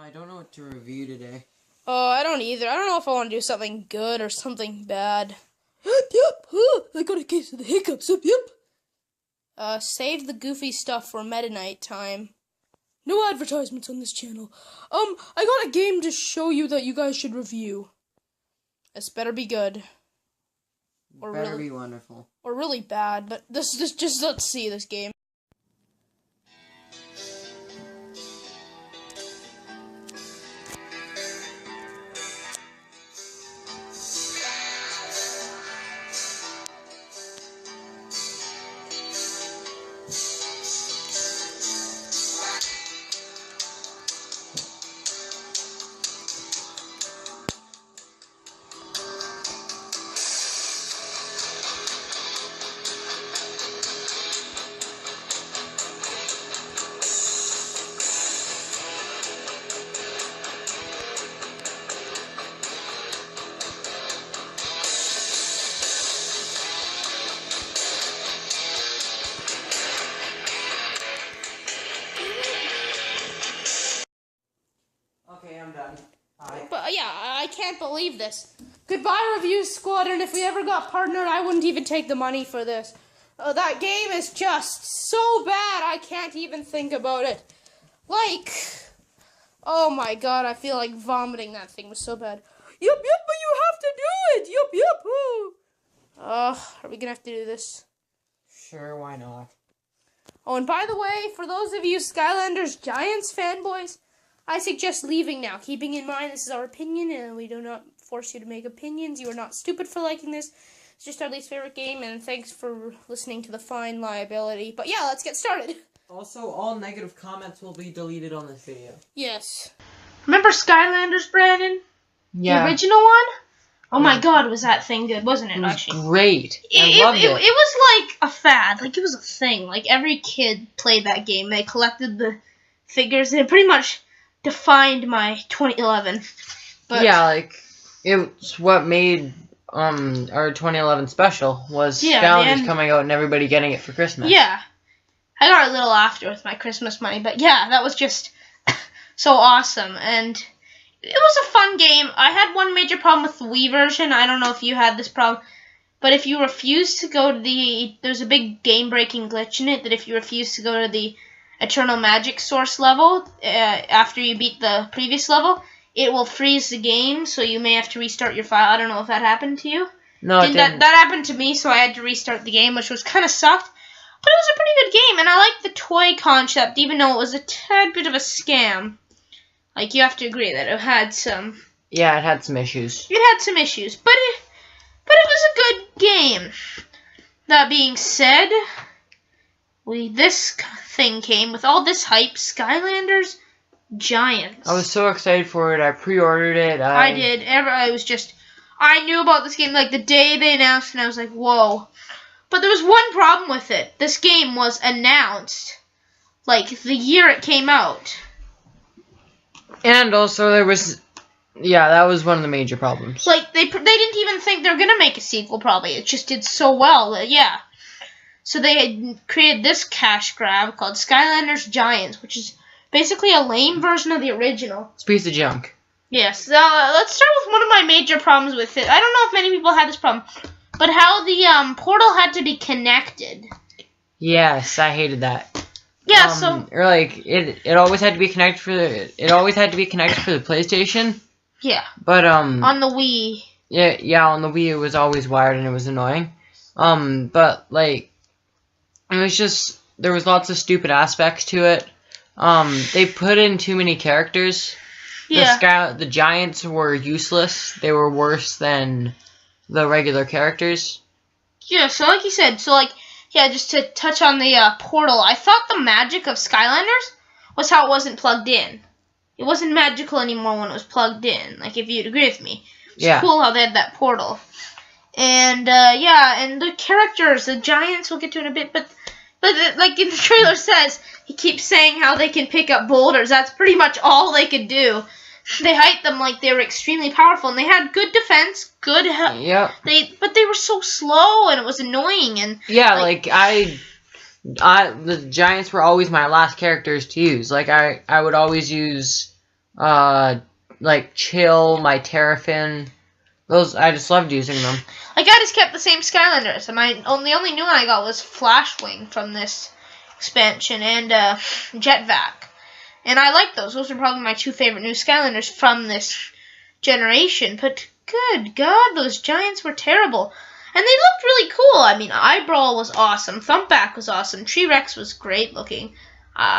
I don't know what to review today. Oh, I don't either. I don't know if I want to do something good or something bad. Yep. I got a case of the hiccups. Yep. Save the goofy stuff for Meta Night time. No advertisements on this channel. I got a game to show you that you guys should review. This better be good. Or Better really, be wonderful. or really bad, but this just let's see this game. Okay, I'm done. Bye. But yeah, I can't believe this. Goodbye, Review Squad, and if we ever got partnered, I wouldn't even take the money for this. That game is just so bad, I can't even think about it. Like, oh my god, I feel like vomiting. That thing was so bad. Yup, but you have to do it. Yup. Are we gonna have to do this? Sure, why not? Oh, and by the way, for those of you Skylanders Giants fanboys, I suggest leaving now, keeping in mind this is our opinion, and we do not force you to make opinions. You are not stupid for liking this. It's just our least favorite game, and thanks for listening to the fine liability. But yeah, let's get started. Also, all negative comments will be deleted on this video. Yes. Remember Skylanders, Brandon? Yeah. The original one? Oh my god, was that thing good, wasn't it, It was actually? great. I loved it. It was like a fad. Like, it was a thing. Like, every kid played that game. They collected the figures, and it pretty much defined my 2011. But yeah, like, it's what made our 2011 special was Skylanders coming out and everybody getting it for Christmas. Yeah. I got a little after with my Christmas money, but yeah, that was just so awesome. And it was a fun game. I had one major problem with the Wii version. I don't know if you had this problem. But if you refuse to go to there's a big game-breaking glitch in it that if you refuse to go to the Eternal Magic Source level after you beat the previous level, it will freeze the game, so you may have to restart your file. I don't know if that happened to you. No, it didn't. That happened to me, so I had to restart the game, which was kind of sucked. But it was a pretty good game, and I liked the toy concept, even though it was a tad bit of a scam. Like, you have to agree that it had some... Yeah, it had some issues. It had some issues, but it was a good game. That being said, this thing came with all this hype. Skylanders Giants. I was so excited for it. I pre-ordered it. I did. I knew about this game like the day they announced, and I was like, whoa. But there was one problem with it. This game was announced like the year it came out. And also there was, yeah, that was one of the major problems. Like, they didn't even think they were going to make a sequel, probably. It just did so well that, yeah. So they had created this cash grab called Skylanders Giants, which is basically a lame version of the original. It's a piece of junk. Yes. Let's start with one of my major problems with it. I don't know if many people had this problem, but how the portal had to be connected. Yes, I hated that. Yeah, or like it always had to be connected for the PlayStation. Yeah. But on the Wii. Yeah, on the Wii it was always wired and it was annoying. But like it was just there was lots of stupid aspects to it. They put in too many characters. Yeah. The Giants were useless. They were worse than the regular characters. Yeah, so like you said, yeah, just to touch on the portal, I thought the magic of Skylanders was how it wasn't plugged in. It wasn't magical anymore when it was plugged in, like if you'd agree with me. It's cool how they had that portal. And, yeah, and the characters, the Giants, we'll get to in a bit, but like in the trailer says, he keeps saying how they can pick up boulders. That's pretty much all they could do. They hyped them like they were extremely powerful, and they had good defense, good help. Yep. But they were so slow, and it was annoying. And yeah, the Giants were always my last characters to use. Like I would always use like Chill, my Terrafin. Those, I just loved using them. Like, I just kept the same Skylanders, and the only new one I got was Flashwing from this expansion, and Jetvac. And I like those. Those are probably my 2 favorite new Skylanders from this generation. But good God, those giants were terrible. And they looked really cool. I mean, Eyebrawl was awesome. Thumpback was awesome. T-Rex was great looking.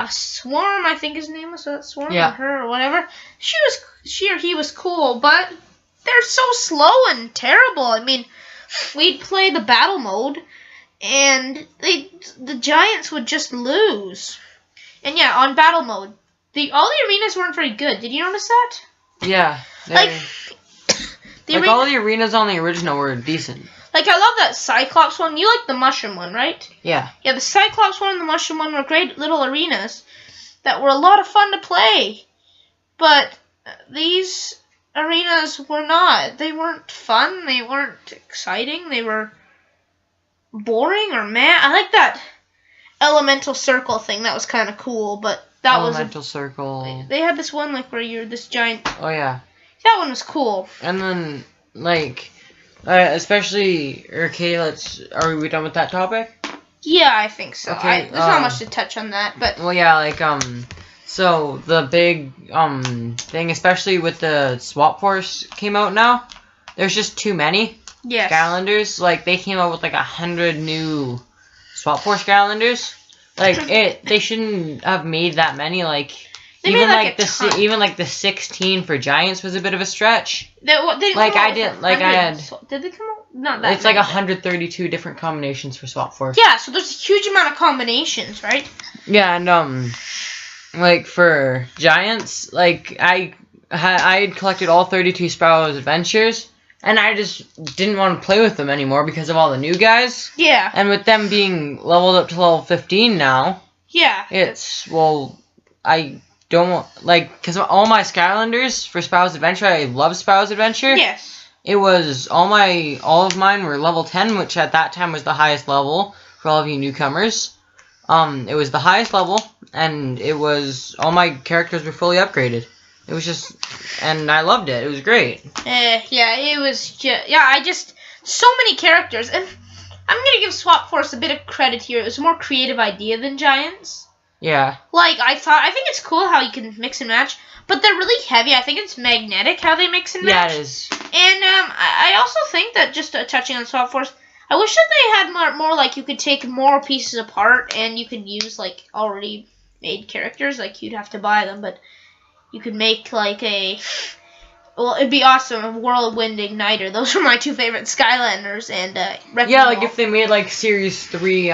Swarm, I think his name was Swarm, yeah. or her, or whatever. She or he was cool, but they're so slow and terrible. I mean, we'd play the battle mode, and the giants would just lose. And yeah, on battle mode, all the arenas weren't very good. Did you notice that? Yeah. All the arenas on the original were decent. Like, I love that Cyclops one. You like the mushroom one, right? Yeah. Yeah, the Cyclops one and the mushroom one were great little arenas that were a lot of fun to play. But these arenas were not. They weren't fun. They weren't exciting. They were boring or meh. I like that elemental circle thing. That was kind of cool, but that elemental circle. They had this one, like, where you're this giant. Oh, yeah. That one was cool. And then, like, especially, okay, are we done with that topic? Yeah, I think so. Okay, there's not much to touch on that, but. Well, yeah, like, so the big, thing, especially with the Swap Force came out now, there's just too many. Yes. Skylanders. Like, they came out with, like, 100 new Swap Force Skylanders. Like, they shouldn't have made that many, like. Even the 16 for Giants was a bit of a stretch. Did they come out? Not that. It's like 132 different combinations for Swap Force. Yeah, so there's a huge amount of combinations, right? Yeah, and like for Giants, like I had collected all 32 Sparrow's Adventures, and I just didn't want to play with them anymore because of all the new guys. Yeah. And with them being leveled up to level 15 now. Yeah. I don't want, like, because all my Skylanders for Sparrow's Adventure, I love Sparrow's Adventure. Yes. It was, all of mine were level 10, which at that time was the highest level for all of you newcomers. It was the highest level, and it was, all my characters were fully upgraded. It was just, and I loved it. It was great. It was just, so many characters, and I'm going to give Swap Force a bit of credit here. It was a more creative idea than Giants. Yeah. Like, I think it's cool how you can mix and match, but they're really heavy. I think it's magnetic how they mix and match. Yeah, it is. And I also think that, just touching on Swap Force, I wish that they had more like, you could take more pieces apart and you could use, like, already made characters. Like, you'd have to buy them, but you could make, like, well, it'd be awesome, a Whirlwind Igniter. Those are my 2 favorite Skylanders, and yeah, like, if they made, like, Series 3,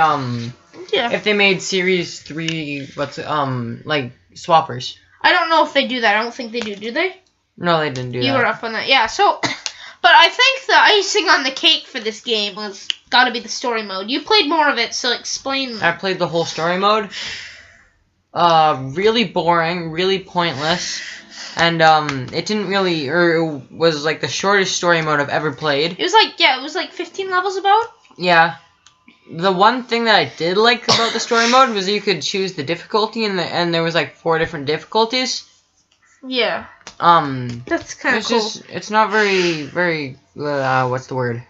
yeah. If they made Series 3, like, swappers. I don't know if they do that. I don't think they do. Do they? No, they didn't do that. You were up on that. Yeah, so. But I think the icing on the cake for this game was gotta be the story mode. You played more of it, so explain. I played the whole story mode. Really boring, really pointless. And, it didn't really, or it was, like, the shortest story mode I've ever played. It was like 15 levels about? Yeah. The one thing that I did like about the story mode was you could choose the difficulty, and there was like 4 different difficulties. Yeah. That's kind of cool. It's not very, what's the word?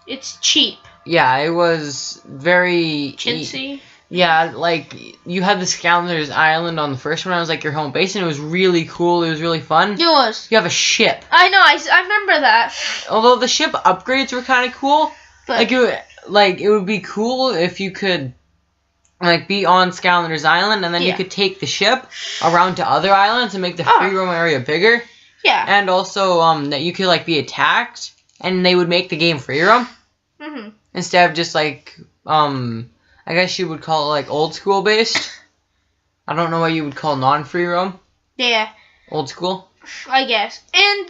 It's cheap. Yeah, it was very... Chintzy. Yeah, like, you had the Skylanders Island on the first one. It was like your home base, and it was really cool. It was really fun. It was. You have a ship. I know, I remember that. Although the ship upgrades were kind of cool. But it would be cool if you could, like, be on Skylanders Island, and then you could take the ship around to other islands and make the free roam area bigger. Yeah. And also, that you could, like, be attacked, and they would make the game free roam. Mm-hmm. Instead of just, like, I guess you would call it, like, old school based. I don't know what you would call non-free roam. Yeah. Old school. I guess. And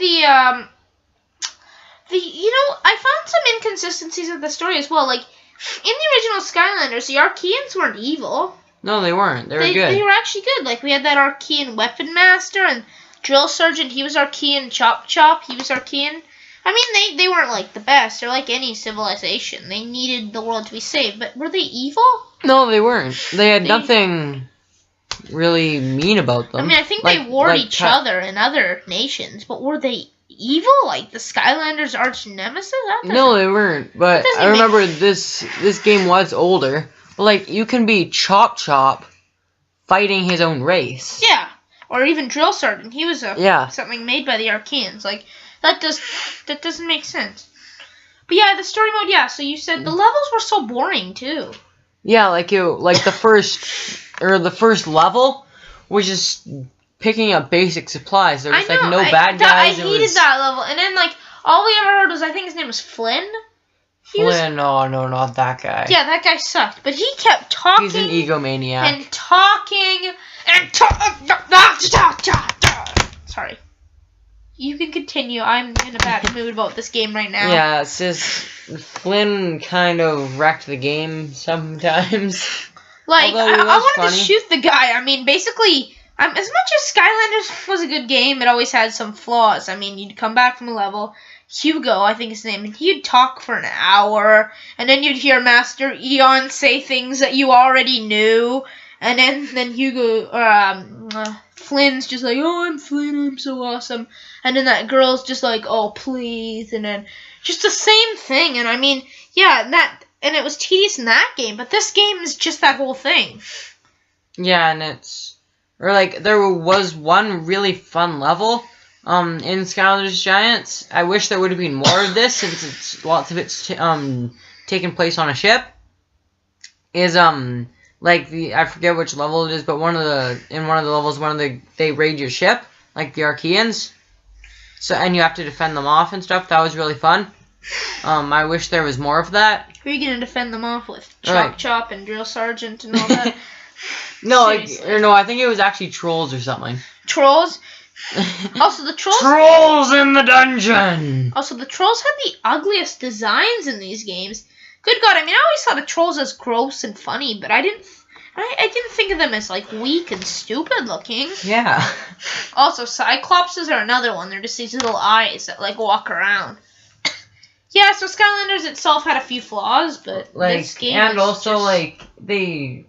I found some inconsistencies of the story as well. Like, in the original Skylanders, the Archeans weren't evil. No, they weren't. They were good. They were actually good. Like, we had that Archean Weapon Master, and Drill Sergeant, he was Archean. Chop Chop, he was Archean. I mean, they weren't, like, the best. They're like any civilization. They needed the world to be saved. But were they evil? No, they weren't. They had nothing... really mean about them. I mean, I think they warred each other in other nations, but were they evil? Like the Skylanders' arch nemesis? No, they weren't. But I remember this game was older. But like, you can be Chop Chop fighting his own race. Yeah, or even Drill Sergeant. He was something made by the Archaeans. Like that doesn't make sense. But yeah, the story mode. Yeah, so you said the levels were so boring too. Yeah, like the first level was just picking up basic supplies. There was like no bad guys. I hated that level. And then like all we ever heard was, I think his name was Flynn. Flynn, no, not that guy. Yeah, that guy sucked. But he kept talking. He's an egomaniac. And talking and Sorry. You can continue. I'm in a bad mood about this game right now. Yeah, it's just Flynn kind of wrecked the game sometimes. Like, I wanted to shoot the guy. I mean, basically, as much as Skylanders was a good game, it always had some flaws. I mean, you'd come back from a level, Hugo, I think his name, and he'd talk for an hour, and then you'd hear Master Eon say things that you already knew, and then Hugo, Flynn's just like, oh, I'm Flynn, I'm so awesome. And then that girl's just like, oh, please. And then just the same thing. And I mean, yeah, and it was tedious in that game. But this game is just that whole thing. Yeah, and there was one really fun level in Skylanders Giants. I wish there would have been more of this, since lots of it's taking place on a ship. I forget which level it is, but in one of the levels, they raid your ship, like the Archaeans. So, and you have to defend them off and stuff. That was really fun. I wish there was more of that. Who are you gonna defend them off with? Chop and Drill Sergeant and all that? No, I think it was actually trolls or something. Trolls? Also, the trolls... Trolls in the dungeon! Also, the trolls had the ugliest designs in these games. Good God, I mean, I always thought of trolls as gross and funny, but I didn't think of them as, like, weak and stupid looking. Yeah. Also, Cyclopses are another one. They're just these little eyes that, like, walk around. Yeah, so Skylanders itself had a few flaws, but this game and also, like, they...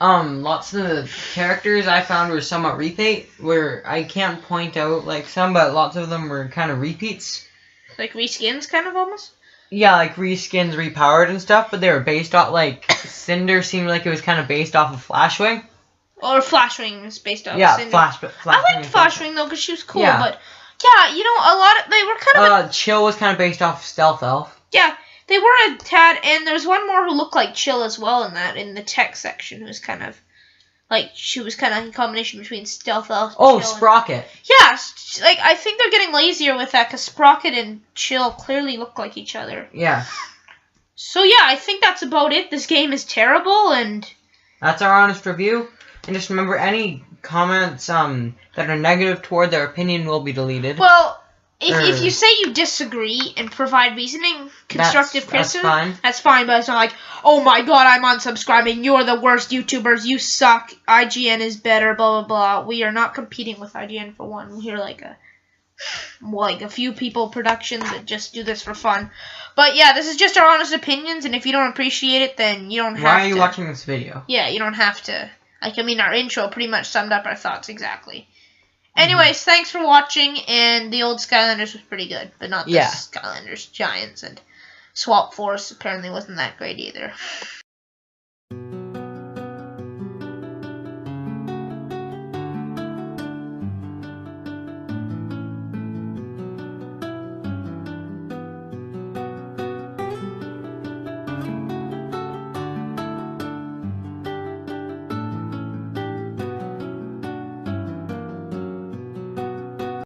lots of the characters I found were somewhat repeat, where I can't point out, like, some, but lots of them were kind of repeats. Like reskins, kind of, almost? Yeah, like reskins, repowered and stuff, but they were based off, like, Cinder seemed like it was kind of based off of Flashwing. Or Flashwing was based off of Cinder. Flashwing. I liked Flashwing, though, because she was cool, but, yeah, you know, a lot of, they were kind of... Chill was kind of based off of Stealth Elf. Yeah, they were a tad, and there was one more who looked like Chill as well in the tech section, who was kind of... Like, she was kind of a combination between Stealth Elf and Chill. Sprocket. Yeah, like, I think they're getting lazier with that, because Sprocket and Chill clearly look like each other. Yeah. So, yeah, I think that's about it. This game is terrible, and... That's our honest review. And just remember, any comments that are negative toward their opinion will be deleted. Well... If you say you disagree and provide reasoning, constructive criticism, that's fine, but it's not like, oh my god, I'm unsubscribing, you're the worst YouTubers, you suck, IGN is better, blah, blah, blah. We are not competing with IGN for one. We're like a few people productions that just do this for fun. But yeah, this is just our honest opinions, and if you don't appreciate it, then you don't have to. Why are you watching this video? Yeah, you don't have to. Like, I mean, our intro pretty much summed up our thoughts exactly. Anyways, thanks for watching, and the old Skylanders was pretty good, but not the Skylanders Giants, and Swap Force apparently wasn't that great either.